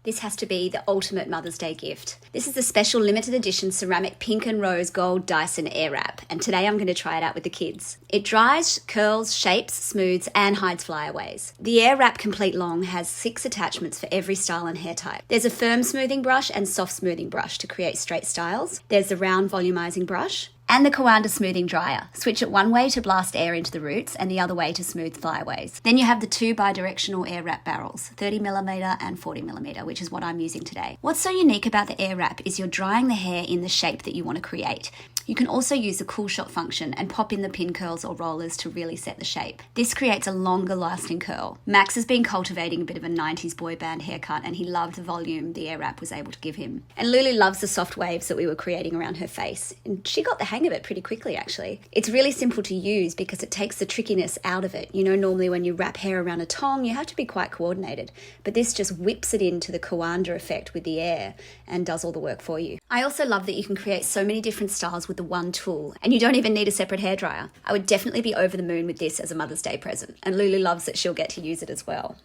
This has to be the ultimate Mother's Day gift. This is the special limited edition ceramic pink and rose gold Dyson Airwrap, and today I'm going to try it out with the kids. It dries, curls, shapes, smooths, and hides flyaways. The Airwrap Complete Long has 6 attachments for every style and hair type. There's a firm smoothing brush and soft smoothing brush to create straight styles. There's the round volumizing brush, and the Coanda smoothing dryer. Switch it one way to blast air into the roots and the other way to smooth flyaways. Then you have the 2 bi-directional Airwrap barrels, 30mm and 40mm, which is what I'm using today. What's so unique about the Airwrap is you're drying the hair in the shape that you want to create. You can also use the cool shot function and pop in the pin curls or rollers to really set the shape. This creates a longer lasting curl. Max has been cultivating a bit of a 90s boy band haircut and he loved the volume the Airwrap was able to give him. And Lulu loves the soft waves that we were creating around her face. And she got the hang of it pretty quickly actually. It's really simple to use because it takes the trickiness out of it. You know, normally when you wrap hair around a tong, you have to be quite coordinated. But this just whips it into the Coanda effect with the air and does all the work for you. I also love that you can create so many different styles with the one tool, and you don't even need a separate hairdryer. I would definitely be over the moon with this as a Mother's Day present, and Lulu loves that she'll get to use it as well.